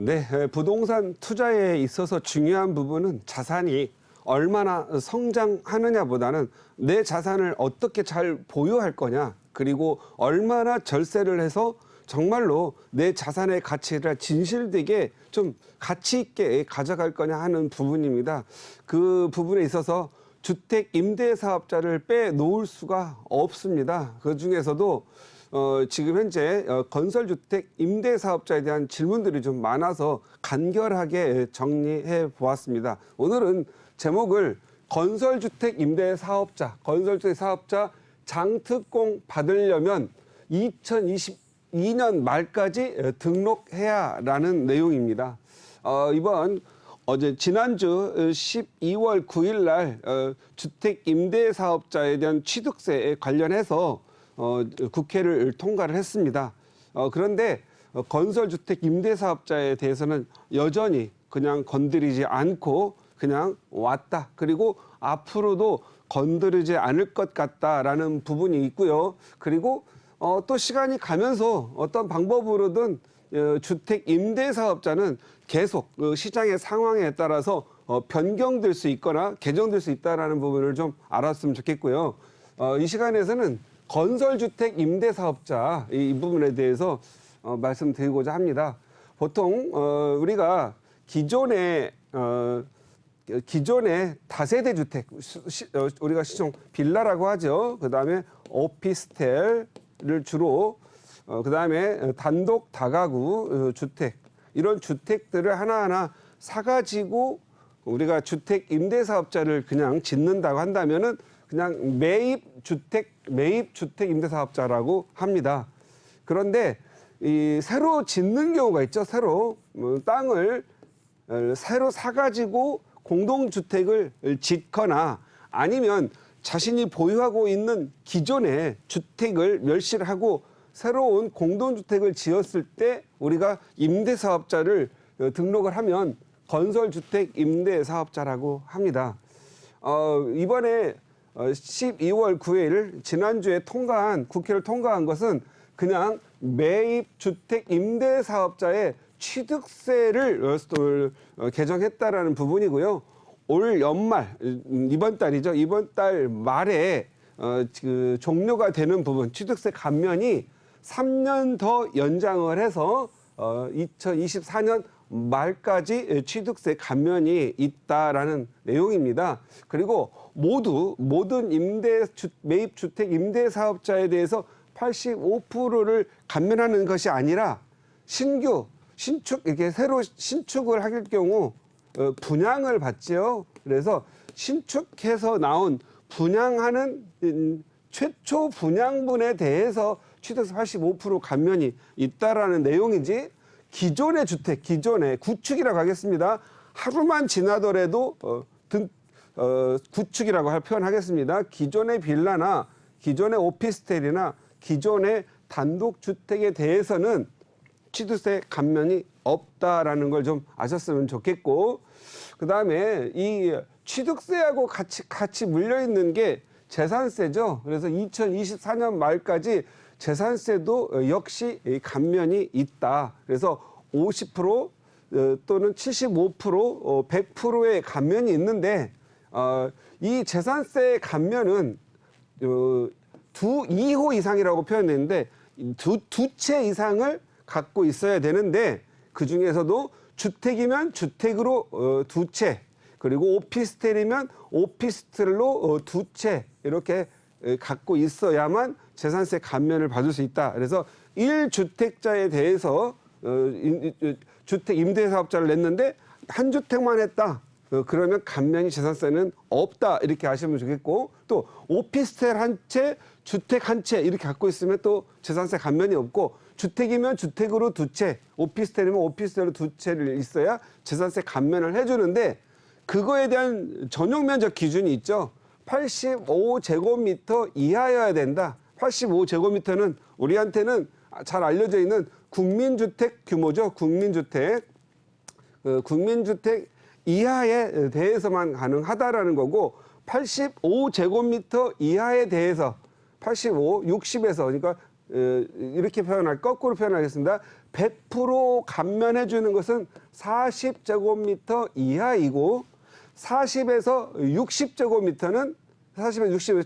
네, 부동산 투자에 있어서 중요한 부분은 자산이 얼마나 성장하느냐보다는 내 자산을 어떻게 잘 보유할 거냐, 그리고 얼마나 절세를 해서 정말로 내 자산의 가치를 진실되게 좀 가치 있게 가져갈 거냐 하는 부분입니다. 그 부분에 있어서 주택 임대 사업자를 빼놓을 수가 없습니다. 그 중에서도 지금 현재 건설주택 임대사업자에 대한 질문들이 좀 많아서 간결하게 정리해 보았습니다. 오늘은 제목을 건설주택 임대사업자, 건설주택 사업자 장특공 받으려면 2022년 말까지 등록해야라는 내용입니다. 지난주 12월 9일 날 주택 임대사업자에 대한 취득세에 관련해서 국회를 통과를 했습니다. 그런데 건설주택 임대사업자에 대해서는 여전히 그냥 건드리지 않고 그냥 왔다. 그리고 앞으로도 건드리지 않을 것 같다라는 부분이 있고요. 그리고 또 시간이 가면서 어떤 방법으로든 주택 임대사업자는 계속 시장의 상황에 따라서 변경될 수 있거나 개정될 수 있다라는 부분을 좀 알았으면 좋겠고요. 이 시간에서는 건설주택 임대사업자 이 부분에 대해서 말씀드리고자 합니다. 보통 우리가 기존의 다세대 주택, 우리가 시총 빌라라고 하죠. 그다음에 오피스텔을 주로 그다음에 단독 다가구 주택, 이런 주택들을 하나하나 사가지고 우리가 주택 임대사업자를 그냥 짓는다고 한다면은 그냥 매입 주택 임대사업자라고 합니다. 그런데 이 새로 짓는 경우가 있죠. 새로 땅을 새로 사가지고 공동주택을 짓거나 아니면 자신이 보유하고 있는 기존의 주택을 멸실을 하고 새로운 공동주택을 지었을 때 우리가 임대사업자를 등록을 하면 건설주택 임대사업자라고 합니다. 이번에 12월 9일 지난주에 국회를 통과한 것은 그냥 매입주택 임대사업자의 취득세를 개정했다라는 부분이고요. 올 연말, 이번 달이죠. 이번 달 말에 종료가 되는 부분, 취득세 감면이 3년 더 연장을 해서 2024년 말까지 취득세 감면이 있다라는 내용입니다. 그리고 모든 매입주택 임대사업자에 대해서 85%를 감면하는 것이 아니라 이렇게 새로 신축을 할 경우 분양을 받죠. 그래서 신축해서 나온 분양하는 최초 분양분에 대해서 취득세 85% 감면이 있다라는 내용이지, 기존의 주택, 기존의 구축이라고 하겠습니다. 하루만 지나더라도 구축이라고 표현하겠습니다. 기존의 빌라나 기존의 오피스텔이나 기존의 단독주택에 대해서는 취득세 감면이 없다라는 걸 좀 아셨으면 좋겠고, 그다음에 이 취득세하고 같이 물려있는 게 재산세죠. 그래서 2024년 말까지 재산세도 역시 감면이 있다. 그래서 50% 또는 75%, 100%의 감면이 있는데 이 재산세 감면은 2호 이상이라고 표현했는데 두 채 이상을 갖고 있어야 되는데, 그중에서도 주택이면 주택으로 두 채, 그리고 오피스텔이면 오피스텔로 두 채 이렇게 갖고 있어야만 재산세 감면을 받을 수 있다. 그래서 1주택자에 대해서 주택 임대사업자를 냈는데 한 주택만 했다. 그러면 감면이 재산세는 없다. 이렇게 아시면 좋겠고, 또 오피스텔 한 채, 주택 한 채 이렇게 갖고 있으면 또 재산세 감면이 없고, 주택이면 주택으로 두 채, 오피스텔이면 오피스텔로 두 채를 있어야 재산세 감면을 해주는데, 그거에 대한 전용 면적 기준이 있죠. 85제곱미터 이하여야 된다. 85제곱미터는 우리한테는 잘 알려져 있는 국민주택 규모죠. 국민주택 이하에 대해서만 가능하다라는 거고, 85제곱미터 이하에 대해서 85, 60에서 그러니까 이렇게 거꾸로 표현하겠습니다. 100% 감면해 주는 것은 40제곱미터 이하이고 40에서 60제곱미터는 40에서 60에서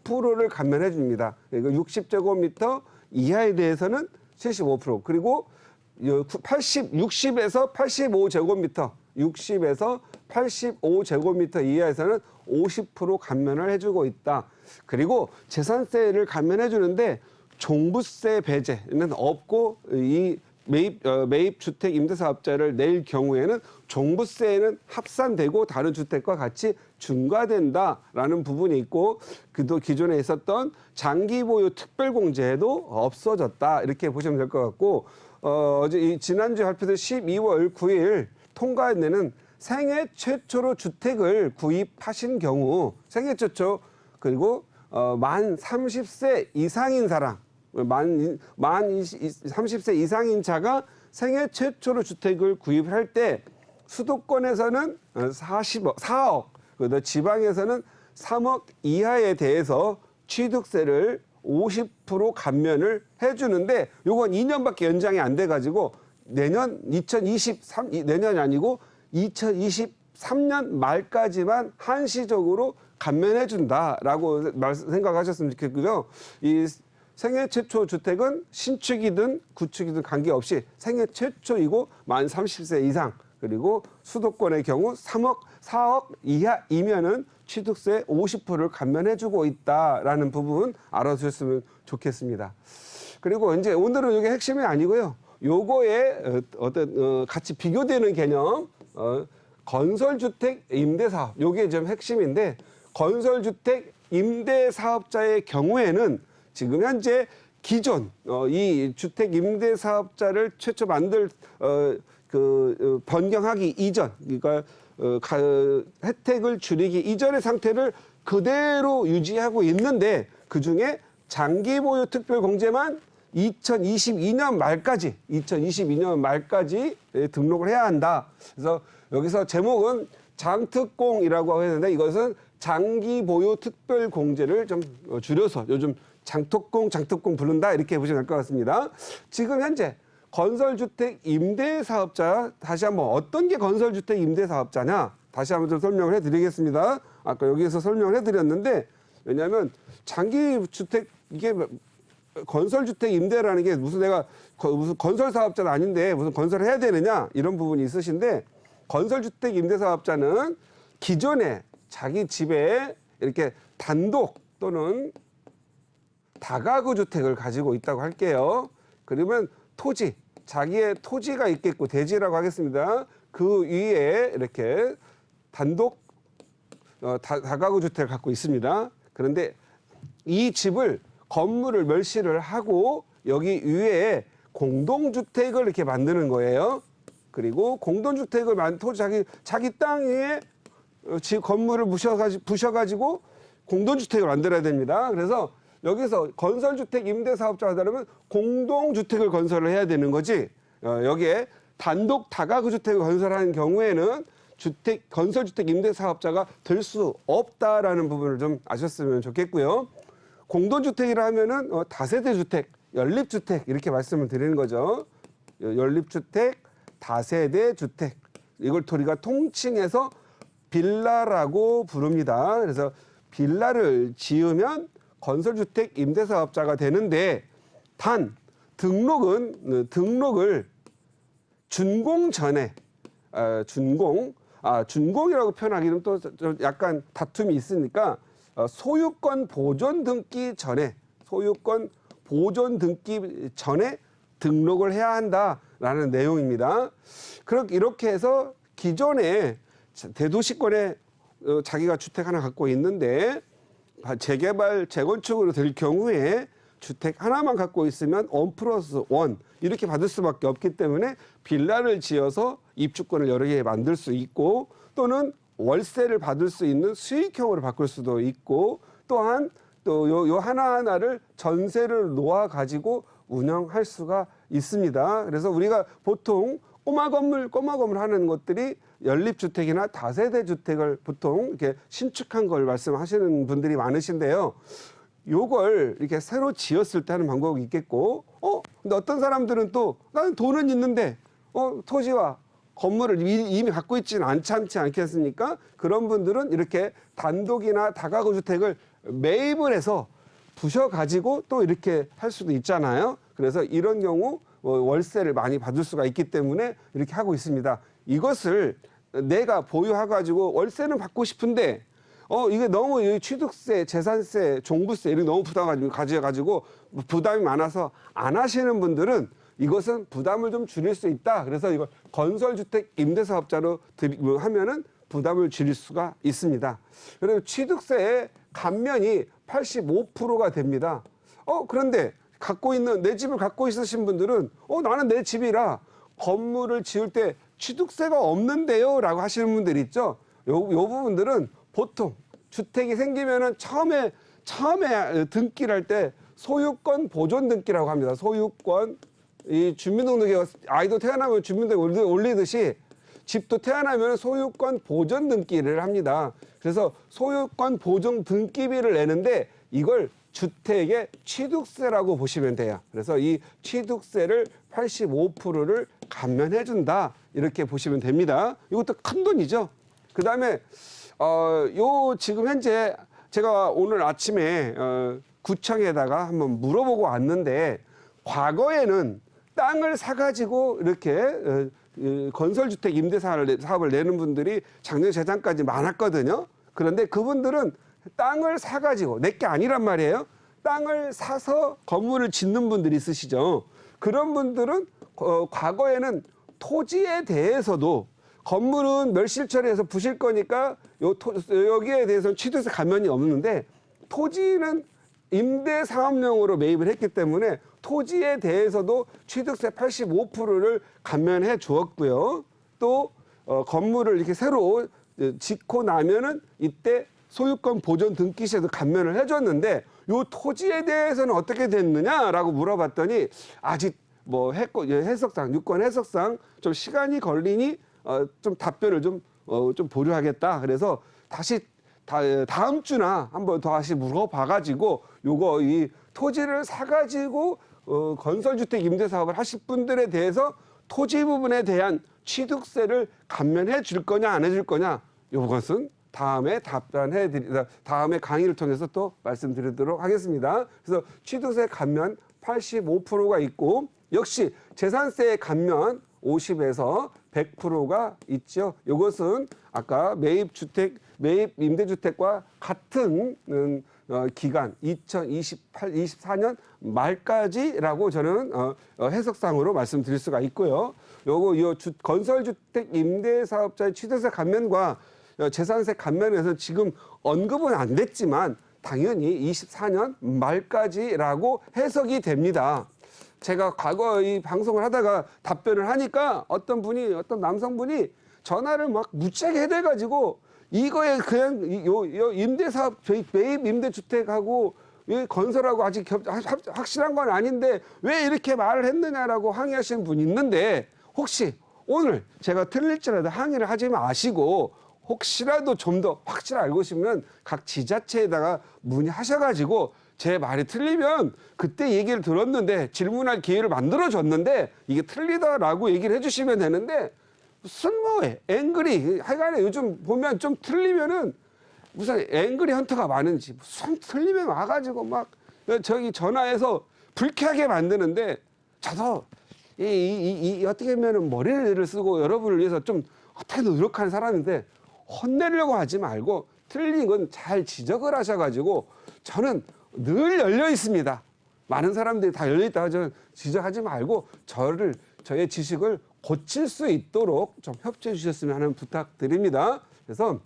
75%를 감면해 줍니다. 그리고 60제곱미터 이하에 대해서는 75%, 그리고 60에서 85제곱미터, 60에서 85제곱미터 이하에서는 50% 감면을 해주고 있다. 그리고 재산세를 감면해 주는데 종부세 배제는 없고, 이 매입 주택 임대사업자를 낼 경우에는 종부세는 합산되고 다른 주택과 같이 중과된다라는 부분이 있고, 그도 기존에 있었던 장기 보유 특별공제도 없어졌다, 이렇게 보시면 될 것 같고, 어제 지난주에 발표된 12월 9일 통과에는 생애 최초로 주택을 구입하신 경우, 생애 최초, 그리고 만 30세 이상인 사람, 만 30세 이상인 자가 생애 최초로 주택을 구입할 때 수도권에서는 4억, 그리고 지방에서는 3억 이하에 대해서 취득세를 50% 감면을 해주는데, 요건 2년밖에 연장이 안 돼가지고 내년이 아니고 2023년 말까지만 한시적으로 감면해준다라고 생각하셨으면 좋겠고요. 이 생애 최초 주택은 신축이든 구축이든 관계없이 생애 최초이고 만 30세 이상, 그리고 수도권의 경우 4억 이하이면은 취득세 50%를 감면해주고 있다라는 부분 알아두셨으면 좋겠습니다. 그리고 이제 오늘은 이게 핵심이 아니고요. 요거에 같이 비교되는 개념, 건설주택 임대사업, 요게 좀 핵심인데, 건설주택 임대사업자의 경우에는 지금 현재 기존 이 주택 임대사업자를 최초 변경하기 이전, 그러니까 혜택을 줄이기 이전의 상태를 그대로 유지하고 있는데, 그중에 장기보유 특별공제만 2022년 말까지 등록을 해야 한다. 그래서 여기서 제목은 장특공이라고 했는데, 이것은 장기보유 특별공제를 좀 줄여서 요즘 장특공 부른다, 이렇게 보시면 될 것 같습니다. 지금 현재 건설주택 임대사업자, 다시 한번 어떤 게 건설주택 임대사업자냐, 다시 한번 좀 설명을 해드리겠습니다. 아까 여기에서 설명을 해드렸는데, 왜냐하면 장기주택, 이게 건설주택 임대라는 게 무슨 건설사업자는 아닌데 무슨 건설을 해야 되느냐, 이런 부분이 있으신데, 건설주택 임대사업자는 기존에 자기 집에 이렇게 단독 또는 다가구 주택을 가지고 있다고 할게요. 그러면 자기의 토지가 있겠고, 대지라고 하겠습니다. 그 위에 이렇게 단독 다가구 주택을 갖고 있습니다. 그런데 이 집을 건물을 멸실을 하고 여기 위에 공동주택을 이렇게 만드는 거예요. 그리고 공동주택을 자기 땅 위에 집 건물을 부셔가지고 공동주택을 만들어야 됩니다. 그래서 여기서 건설주택 임대사업자가 되려면 공동주택을 건설을 해야 되는 거지, 여기에 단독 다가구 주택을 건설하는 경우에는 건설주택 임대사업자가 될 수 없다라는 부분을 좀 아셨으면 좋겠고요. 공동주택이라 하면은 다세대 주택, 연립주택, 이렇게 말씀을 드리는 거죠. 연립주택, 다세대 주택, 이걸 우리가 통칭해서 빌라라고 부릅니다. 그래서 빌라를 지으면 건설주택 임대사업자가 되는데, 단 등록을 준공 전에, 준공이라고 표현하기는 또 약간 다툼이 있으니까 소유권 보존 등기 전에 등록을 해야 한다라는 내용입니다. 이렇게 해서 기존에 대도시권에 자기가 주택 하나 갖고 있는데 재개발, 재건축으로 될 경우에 주택 하나만 갖고 있으면 1+1 이렇게 받을 수밖에 없기 때문에 빌라를 지어서 입주권을 여러 개 만들 수 있고, 또는 월세를 받을 수 있는 수익형으로 바꿀 수도 있고, 또한 요 하나하나를 전세를 놓아 가지고 운영할 수가 있습니다. 그래서 우리가 보통 꼬마 건물 하는 것들이 연립주택이나 다세대 주택을 보통 이렇게 신축한 걸 말씀하시는 분들이 많으신데요. 요걸 이렇게 새로 지었을 때 하는 방법이 있겠고, 근데 어떤 사람들은 또 나는 돈은 있는데, 토지와 건물을 이미 갖고 있지는 않지 않겠습니까? 그런 분들은 이렇게 단독이나 다가구 주택을 매입을 해서 부셔가지고 또 이렇게 할 수도 있잖아요. 그래서 이런 경우 월세를 많이 받을 수가 있기 때문에 이렇게 하고 있습니다. 이것을 내가 보유해가지고 월세는 받고 싶은데 이게 너무 취득세, 재산세, 종부세 이런 너무 가져가지고 부담이 많아서 안 하시는 분들은 이것은 부담을 좀 줄일 수 있다. 그래서 이걸 건설주택 임대사업자로 하면은 부담을 줄일 수가 있습니다. 그리고 취득세의 감면이 85%가 됩니다. 그런데 내 집을 갖고 있으신 분들은 나는 내 집이라 건물을 지을 때 취득세가 없는데요 라고 하시는 분들 있죠. 요 부분들은 보통 주택이 생기면은 처음에 등기를 할 때 소유권 보존 등기라고 합니다. 소유권, 이 주민등록에 아이도 태어나면 주민등록에 올리듯이 집도 태어나면 소유권 보존 등기를 합니다. 그래서 소유권 보존 등기비를 내는데 이걸 주택의 취득세라고 보시면 돼요. 그래서 이 취득세를 85%를 감면해 준다. 이렇게 보시면 됩니다. 이것도 큰 돈이죠. 그다음에 지금 현재 제가 오늘 아침에 구청에다가 한번 물어보고 왔는데 과거에는 땅을 사가지고 이렇게 건설주택 임대사업을 내는 분들이 작년 재작년까지 많았거든요. 그런데 그분들은 땅을 사가지고 내 게 아니란 말이에요. 땅을 사서 건물을 짓는 분들이 있으시죠. 그런 분들은 과거에는 토지에 대해서도 건물은 멸실 처리해서 부실 거니까 여기에 대해서는 취득세 감면이 없는데 토지는 임대사업용으로 매입을 했기 때문에 토지에 대해서도 취득세 85%를 감면해 주었고요. 또 건물을 이렇게 새로 짓고 나면은 이때 소유권 보존 등기시에도 감면을 해줬는데 요 토지에 대해서는 어떻게 됐느냐라고 물어봤더니 아직 해석상 유권 해석상 좀 시간이 걸리니 좀 답변을 좀 보류하겠다. 그래서 다시 다음 주나 한번 더 다시 물어봐가지고 이 토지를 사가지고 건설주택 임대사업을 하실 분들에 대해서 토지 부분에 대한 취득세를 감면해 줄 거냐 안 해줄 거냐 이것은 다음에 다음에 강의를 통해서 또 말씀드리도록 하겠습니다. 그래서 취득세 감면 85%가 있고 역시 재산세 감면 50에서 100%가 있죠. 이것은 아까 매입 임대주택과 같은 기간 2024년 말까지라고 저는 해석상으로 말씀드릴 수가 있고요. 건설주택 임대사업자의 취득세 감면과 재산세 감면에서 지금 언급은 안 됐지만 당연히 24년 말까지라고 해석이 됩니다. 제가 과거 이 방송을 하다가 답변을 하니까 어떤 남성분이 전화를 막 무지하게 해대가지고 이거에 그냥 임대사업 매입 임대주택하고 건설하고 아직 확실한 건 아닌데 왜 이렇게 말을 했느냐라고 항의하시는 분이 있는데 혹시 오늘 제가 틀릴지라도 항의를 하지 마시고 혹시라도 좀 더 확실히 알고 싶으면 각 지자체에다가 문의하셔가지고 제 말이 틀리면 그때 얘기를 들었는데 질문할 기회를 만들어줬는데 이게 틀리다라고 얘기를 해주시면 되는데 무슨 앵그리 하여간에 요즘 보면 좀 틀리면은 무슨 앵그리 헌터가 많은지 무슨 틀리면 와가지고 막 저기 전화해서 불쾌하게 만드는데 저도 어떻게 보면은 머리를 쓰고 여러분을 위해서 좀 어떻게 노력하는 사람인데 혼내려고 하지 말고 틀린 건 잘 지적을 하셔가지고 저는 늘 열려 있습니다. 많은 사람들이 다 열려 있다고 저는 지적하지 말고 저의 지식을 고칠 수 있도록 좀 협조해 주셨으면 하는 부탁드립니다. 그래서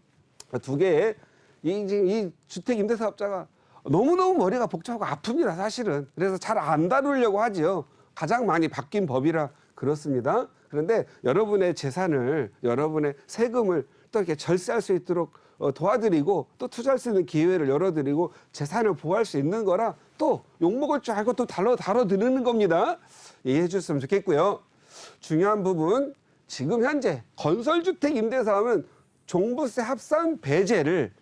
두 개의 이 주택 임대사업자가 너무너무 머리가 복잡하고 아픕니다, 사실은. 그래서 잘 안 다루려고 하지요. 가장 많이 바뀐 법이라 그렇습니다. 그런데 여러분의 재산을, 여러분의 세금을 또 이렇게 절세할 수 있도록 도와드리고 또 투자할 수 있는 기회를 열어드리고 재산을 보호할 수 있는 거라 또 욕먹을 줄 알고 또 다뤄드리는 겁니다. 이해해 주셨으면 좋겠고요. 중요한 부분, 지금 현재 건설주택 임대사업은 종부세 합산 배제를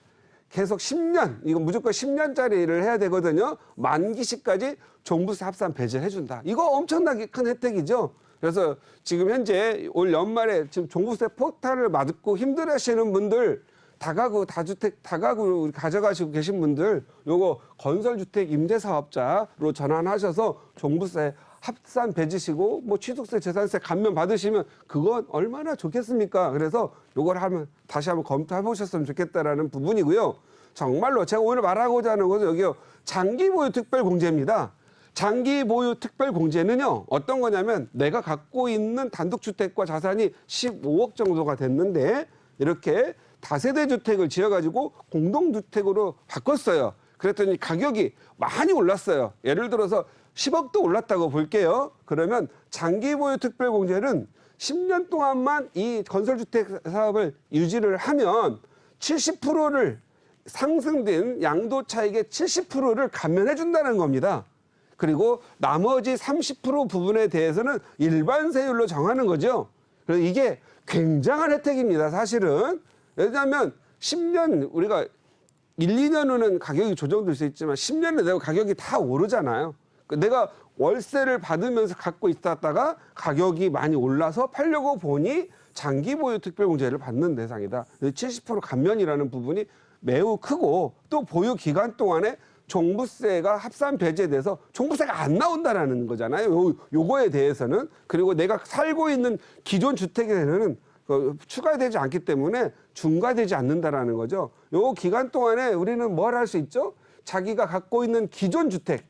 계속 10년, 이거 무조건 10년짜리를 해야 되거든요. 만기시까지 종부세 합산 배제를 해준다. 이거 엄청나게 큰 혜택이죠. 그래서 지금 현재 올 연말에 지금 종부세 폭탄을 맞고 힘들어하시는 분들, 다가구, 다주택, 다가구 가져가시고 계신 분들, 요거 건설주택 임대사업자로 전환하셔서 종부세 합산 배지시고 뭐 취득세, 재산세 감면 받으시면 그건 얼마나 좋겠습니까? 그래서 요걸 하면 다시 한번 검토해 보셨으면 좋겠다라는 부분이고요. 정말로 제가 오늘 말하고자 하는 것은 여기요. 장기 보유 특별 공제입니다. 장기 보유 특별 공제는요. 어떤 거냐면 내가 갖고 있는 단독주택과 자산이 15억 정도가 됐는데 이렇게 다세대 주택을 지어가지고 공동주택으로 바꿨어요. 그랬더니 가격이 많이 올랐어요. 예를 들어서 10억도 올랐다고 볼게요. 그러면 장기 보유 특별 공제는 10년 동안만 이 건설주택 사업을 유지를 하면 70%를 상승된 양도 차익의 70%를 감면해 준다는 겁니다. 그리고 나머지 30% 부분에 대해서는 일반 세율로 정하는 거죠. 그래서 이게 굉장한 혜택입니다. 사실은. 왜냐하면 10년 우리가 1, 2년 후는 가격이 조정될 수 있지만 10년은 내가 가격이 다 오르잖아요. 내가 월세를 받으면서 갖고 있다가 가격이 많이 올라서 팔려고 보니 장기 보유 특별 공제를 받는 대상이다. 70% 감면이라는 부분이 매우 크고 또 보유 기간 동안에 종부세가 합산 배제돼서 종부세가 안 나온다라는 거잖아요. 요거에 대해서는. 그리고 내가 살고 있는 기존 주택에는 추가되지 않기 때문에 중과되지 않는다라는 거죠. 요 기간 동안에 우리는 뭘 할 수 있죠? 자기가 갖고 있는 기존 주택,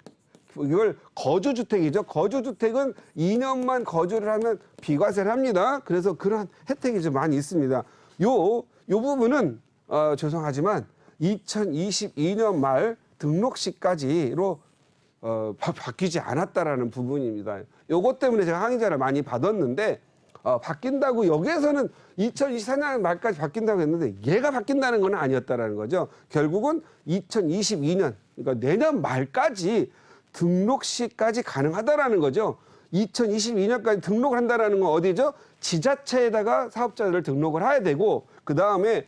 이걸 거주주택이죠. 거주주택은 2년만 거주를 하면 비과세를 합니다. 그래서 그런 혜택이 좀 많이 있습니다. 요 부분은 죄송하지만 2022년 말 등록시까지로 바뀌지 않았다라는 부분입니다. 요것 때문에 제가 항의자를 많이 받았는데 바뀐다고 여기에서는 2024년 말까지 바뀐다고 했는데 얘가 바뀐다는 건 아니었다라는 거죠. 결국은 2022년 그러니까 내년 말까지 등록 시까지 가능하다라는 거죠. 2022년까지 등록을 한다라는 건 어디죠? 지자체에다가 사업자를 등록을 해야 되고 그 다음에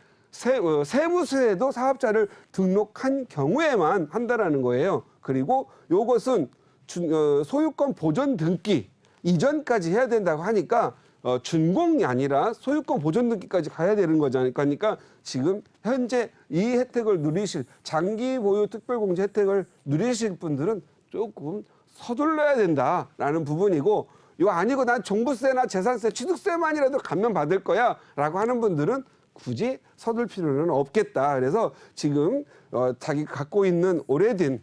세무서에도 사업자를 등록한 경우에만 한다라는 거예요. 그리고 이것은 소유권 보존 등기 이전까지 해야 된다고 하니까 준공이 아니라 소유권 보존 등기까지 가야 되는 거잖아요. 그러니까 지금 현재 이 혜택을 누리실 장기 보유 특별공제 혜택을 누리실 분들은 조금 서둘러야 된다라는 부분이고 이거 아니고 난 종부세나 재산세, 취득세만이라도 감면 받을 거야 라고 하는 분들은 굳이 서둘 필요는 없겠다. 그래서 지금 자기가 갖고 있는 오래된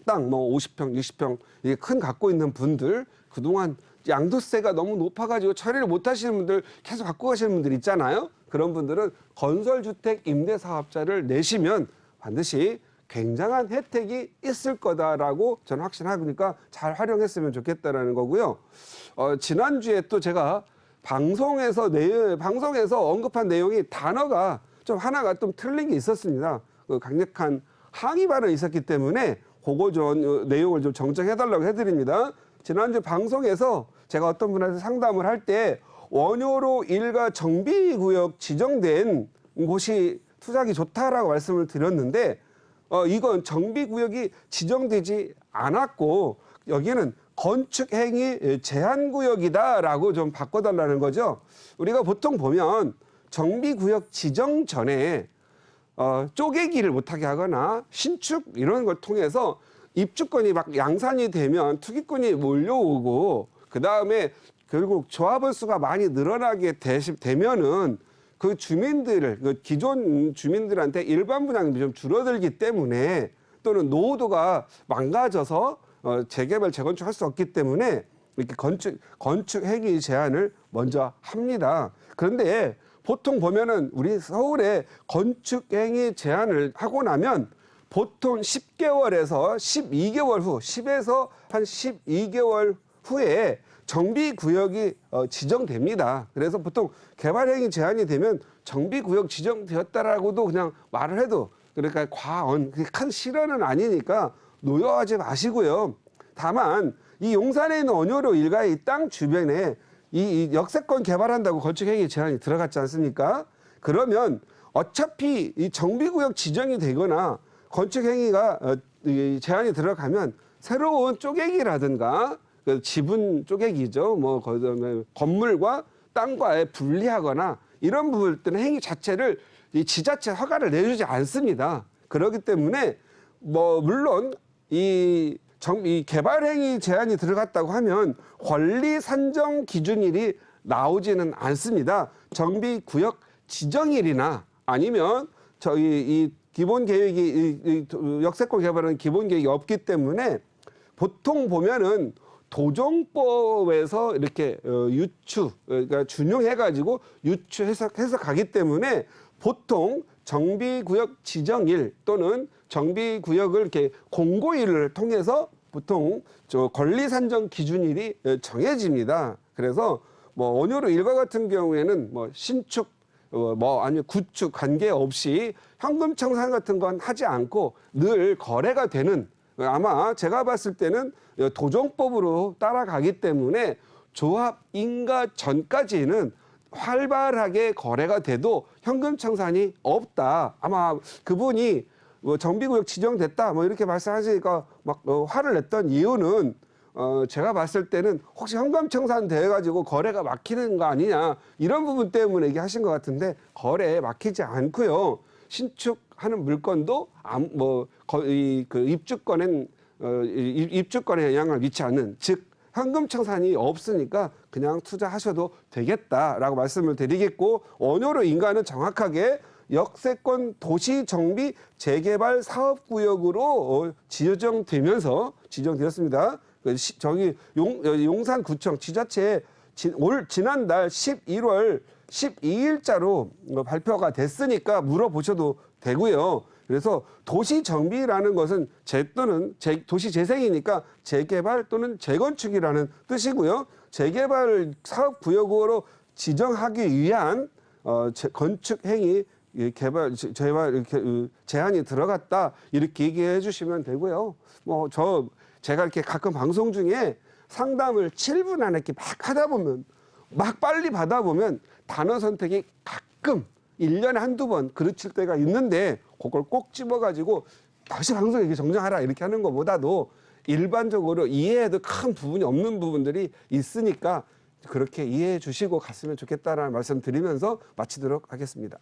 땅, 뭐 50평, 60평 이게 큰 갖고 있는 분들 그동안 양도세가 너무 높아가지고 처리를 못 하시는 분들 계속 갖고 가시는 분들 있잖아요. 그런 분들은 건설주택 임대사업자를 내시면 반드시 굉장한 혜택이 있을 거다라고 저는 확신하니까 잘 활용했으면 좋겠다라는 거고요. 지난주에 또 제가 방송에서 언급한 내용이 단어가 좀 하나가 좀 틀린 게 있었습니다. 그 강력한 항의 발언이 있었기 때문에 그거 좀 내용을 좀 정정해달라고 해드립니다. 지난주 방송에서 제가 어떤 분한테 상담을 할 때 원효로 일가 정비구역 지정된 곳이 투자하기 좋다라고 말씀을 드렸는데 이건 정비구역이 지정되지 않았고 여기는 건축행위 제한구역이다라고 좀 바꿔달라는 거죠. 우리가 보통 보면 정비구역 지정 전에 쪼개기를 못하게 하거나 신축 이런 걸 통해서 입주권이 막 양산이 되면 투기꾼이 몰려오고 그다음에 결국 조합원 수가 많이 늘어나게 되면은 그 주민들을 그 기존 주민들한테 일반 분양이 좀 줄어들기 때문에 또는 노후도가 망가져서 재개발 재건축할 수 없기 때문에 이렇게 건축 행위 제한을 먼저 합니다. 그런데 보통 보면은 우리 서울에 건축 행위 제한을 하고 나면 보통 10개월에서 12개월 후, 10에서 한 12개월 후에 정비구역이 지정됩니다. 그래서 보통 개발행위 제한이 되면 정비구역 지정되었다라고도 그냥 말을 해도 그러니까 과언, 큰 실언은 아니니까 노여하지 마시고요. 다만 이 용산에 있는 원효로 일가의 이 땅 주변에 이 역세권 개발한다고 건축행위 제한이 들어갔지 않습니까? 그러면 어차피 이 정비구역 지정이 되거나 건축 행위가 이 제한이 들어가면 새로운 쪼개기라든가 그 지분 쪼개기죠. 뭐 그다음에 건물과 땅과의 분리하거나 이런 부분들은 행위 자체를 이 지자체 허가를 내주지 않습니다. 그렇기 때문에 뭐 물론 이 개발 행위 제한이 들어갔다고 하면 권리 산정 기준일이 나오지는 않습니다. 정비구역 지정일이나 아니면 저희 이 기본 계획이 이 역세권 개발은 기본 계획이 없기 때문에 보통 보면은 도정법에서 이렇게 유추 그러니까 준용해가지고 유추해서 가기 때문에 보통 정비구역 지정일 또는 정비구역을 이렇게 공고일을 통해서 보통 저 권리 산정 기준일이 정해집니다. 그래서 뭐 원효로 일과 같은 경우에는 뭐 신축 뭐 아니면 구축 관계없이 현금 청산 같은 건 하지 않고 늘 거래가 되는 아마 제가 봤을 때는 도정법으로 따라가기 때문에 조합 인가 전까지는 활발하게 거래가 돼도 현금 청산이 없다. 아마 그분이 뭐 정비구역 지정됐다 뭐 이렇게 말씀하시니까 막 화를 냈던 이유는 제가 봤을 때는 혹시 현금 청산 돼가지고 거래가 막히는 거 아니냐 이런 부분 때문에 얘기하신 것 같은데 거래에 막히지 않고요. 신축하는 물건도 그 입주권에 영향을 미치지 않는 즉 현금 청산이 없으니까 그냥 투자하셔도 되겠다라고 말씀을 드리겠고 원효로 인가는 정확하게 역세권 도시정비 재개발 사업구역으로 지정되었습니다. 저기 용산구청 지자체에 지난달 11월 12일자로 발표가 됐으니까 물어보셔도 되고요. 그래서 도시정비라는 것은 도시재생이니까 재개발 또는 재건축이라는 뜻이고요. 재개발 사업구역으로 지정하기 위한 건축 행위 제한이 들어갔다 이렇게 얘기해 주시면 되고요. 제가 이렇게 가끔 방송 중에 상담을 7분 안에 이렇게 막 하다 보면 막 빨리 받아보면 단어 선택이 가끔 1년에 한두 번 그르칠 때가 있는데 그걸 꼭 집어가지고 다시 방송에 이렇게 정정하라 이렇게 하는 것보다도 일반적으로 이해해도 큰 부분이 없는 부분들이 있으니까 그렇게 이해해 주시고 갔으면 좋겠다라는 말씀 드리면서 마치도록 하겠습니다.